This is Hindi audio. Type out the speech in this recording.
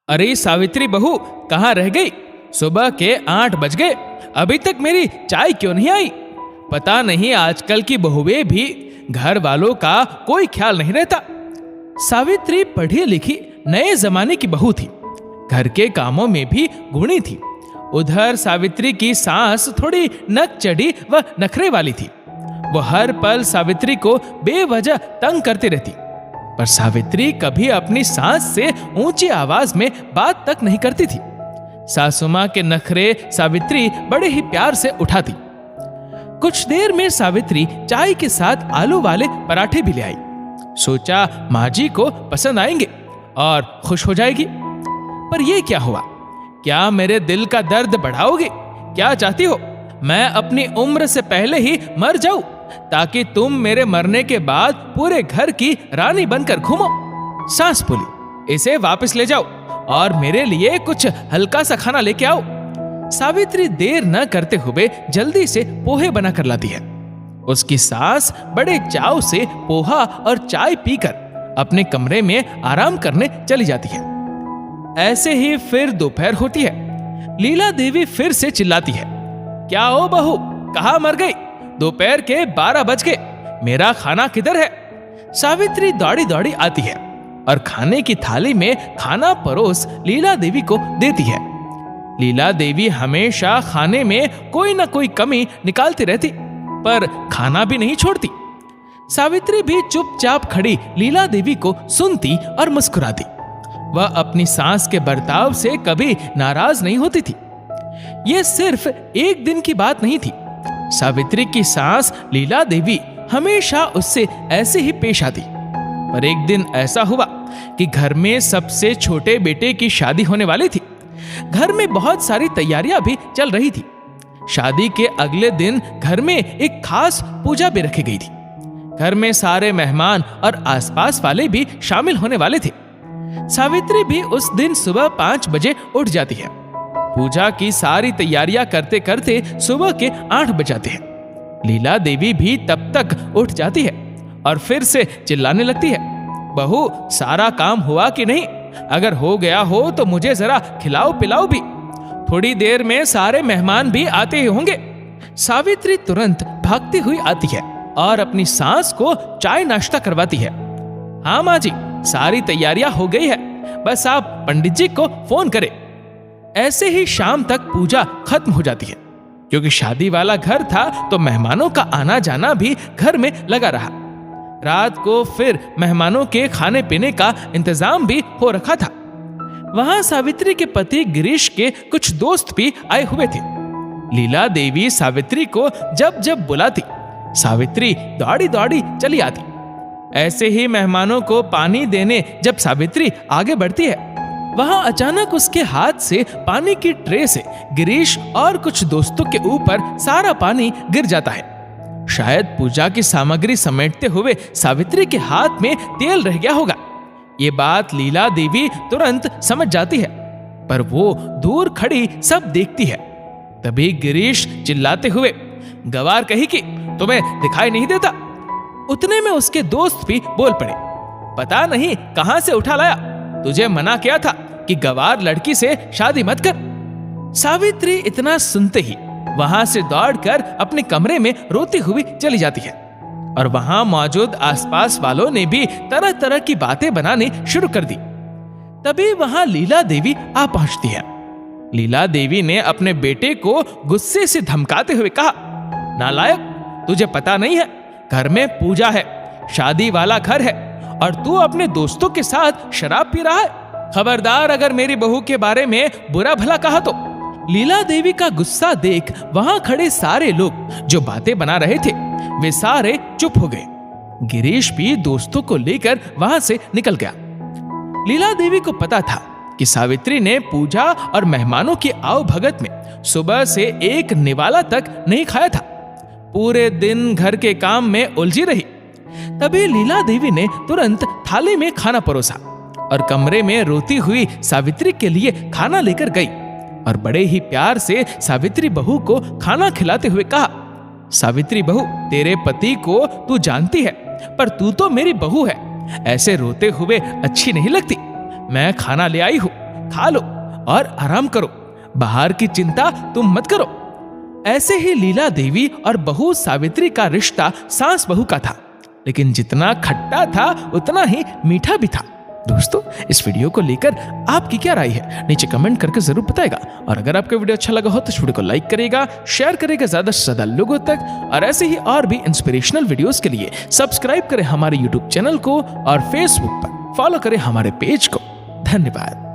अरे सावित्री बहू, कहाँ रह गई? सुबह के 8 बज गए, अभी तक मेरी चाय क्यों नहीं आई? पता नहीं आजकल की बहुएं भी घर वालों का कोई ख्याल नहीं रहता। सावित्री पढ़ी लिखी नए जमाने की बहू थी, घर के कामों में भी गुणी थी। उधर सावित्री की सास थोड़ी नक चढ़ी व नखरे वाली थी। वो हर पल सावित्री को बेवजह तंग करती रहती, पर सावित्री कभी अपनी सास से ऊंची आवाज में बात तक नहीं करती थी। सासुमा के नखरे सावित्री बड़े ही प्यार से उठाती। कुछ देर में सावित्री चाय के साथ आलू वाले पराठे भी ले आई। सोचा माँ जी को पसंद आएंगे और खुश हो जाएगी। पर यह क्या हुआ? क्या मेरे दिल का दर्द बढ़ाओगे? क्या चाहती हो मैं अपनी उम्र से पहले ही मर जाऊं, ताकि तुम मेरे मरने के बाद पूरे घर की रानी बनकर घूमो? सास बोली, इसे वापस ले जाओ और मेरे लिए कुछ हल्का सा खाना लेके आओ। सावित्री देर न करते हुए जल्दी से पोहे बना कर लाती है। उसकी सास बड़े चाव से पोहा और चाय पीकर अपने कमरे में आराम करने चली जाती है। ऐसे ही फिर दोपहर होती है। लीला देवी फिर से चिल्लाती है, क्या हो बहू, कहाँ मर गई? दोपहर के 12 बज गए, मेरा खाना किधर है? सावित्री दौड़ी दौड़ी आती है और खाने की थाली में खाना परोस लीला देवी को देती है। लीला देवी हमेशा खाने में कोई ना कोई कमी निकालती रहती, पर खाना भी नहीं छोड़ती। सावित्री भी चुपचाप खड़ी लीला देवी को सुनती और मुस्कुराती। वह अपनी सास के बर्ताव से कभी नाराज नहीं होती थी। यह सिर्फ एक दिन की बात नहीं थी। सावित्री की सास लीला देवी हमेशा उससे ऐसे ही पेश आती। पर एक दिन ऐसा हुआ कि घर में सबसे छोटे बेटे की शादी होने वाली थी। घर में बहुत सारी तैयारियां भी चल रही थी। शादी के अगले दिन घर में एक खास पूजा भी रखी गई थी। घर में सारे मेहमान और आसपास वाले भी शामिल होने वाले थे। सावित्री भी उस दिन सुबह 5 बजे उठ जाती है। पूजा की सारी तैयारियां करते करते सुबह के 8 बज जाते हैं। लीला देवी भी तब तक उठ जाती है और फिर से चिल्लाने लगती है, बहू, सारा काम हुआ कि नहीं? अगर हो गया हो तो मुझे जरा खिलाओ पिलाओ भी। थोड़ी देर में सारे मेहमान भी आते ही होंगे। सावित्री तुरंत भागती हुई आती है और अपनी सास को चाय नाश्ता करवाती है। हाँ माँ जी, सारी तैयारियां हो गई है, बस आप पंडित जी को फोन करें। ऐसे ही शाम तक पूजा खत्म हो जाती है। क्योंकि शादी वाला घर था तो मेहमानों का आना जाना भी घर में लगा रहा। रात को फिर मेहमानों के खाने पीने का इंतजाम भी हो रखा था। वहां सावित्री के पति गिरीश के कुछ दोस्त भी आए हुए थे। लीला देवी सावित्री को जब जब बुलाती, सावित्री दौड़ी दौड़ी चली आती। ऐसे ही मेहमानों को पानी देने जब सावित्री आगे बढ़ती है, वहां अचानक उसके हाथ से पानी की ट्रे से गिरीश और कुछ दोस्तों के ऊपर सारा पानी गिर जाता है। शायद पूजा की सामग्री समेटते हुए सावित्री के हाथ में तेल रह गया होगा। ये बात लीला देवी तुरंत समझ जाती है, पर वो दूर खड़ी सब देखती है। तभी गिरीश चिल्लाते हुए, गवार कही कि तुम्हें दिखाई नहीं देता? उतने में उसके दोस्त भी बोल पड़े, पता नहीं कहां से उठा लाया, तुझे मना किया था कि गवार लड़की से शादी मत कर। सावित्री इतना सुनते ही वहां से दौड़कर अपने कमरे में रोती हुई चली जाती है। और वहां मौजूद आसपास वालों ने भी तरह तरह की बातें बनानी शुरू कर दी। तभी वहां लीला देवी आ पहुंचती है। लीला देवी ने अपने बेटे को गुस्से से धमकाते हुए कहा, नालायक, तुझे पता नहीं है, घर में पूजा है, शादी वाला घर है और तू अपने दोस्तों के साथ शराब पी रहा है। खबरदार अगर मेरी बहू के बारे में बुरा भला कहा तो। लीला देवी का गुस्सा देख वहां खड़े सारे लोग जो बातें बना रहे थे, वे सारे चुप हो गए। गिरीश भी दोस्तों को लेकर वहां से निकल गया। लीला देवी को पता था कि सावित्री ने पूजा और मेहमानों की आवभगत में सुबह से एक निवाला तक नहीं खाया था। पूरे दिन घर के काम में उलझी रही। तभी लीला देवी ने तुरंत थाली में खाना परोसा और कमरे में रोती हुई सावित्री के लिए खाना लेकर गई और बड़े ही प्यार से सावित्री बहू को खाना खिलाते हुए कहा, सावित्री बहू, तेरे पति को तू जानती है, पर तू तो मेरी बहू है, ऐसे रोते हुए अच्छी नहीं लगती। मैं खाना ले आई हूँ, खा लो और आराम करो, बाहर की चिंता तुम मत करो। ऐसे ही लीला देवी और बहू सावित्री का रिश्ता सास बहू का था, लेकिन जितना खट्टा था उतना ही मीठा भी था। दोस्तों, इस वीडियो को लेकर आपकी क्या राय है, नीचे कमेंट करके जरूर बताएगा। और अगर आपको वीडियो अच्छा लगा हो तो इस वीडियो को लाइक करेगा, शेयर करेगा ज्यादा से ज्यादा लोगों तक। और ऐसे ही और भी इंस्पिरेशनल वीडियोस के लिए सब्सक्राइब करें हमारे यूट्यूब चैनल को और फेसबुक पर फॉलो करें हमारे पेज को। धन्यवाद।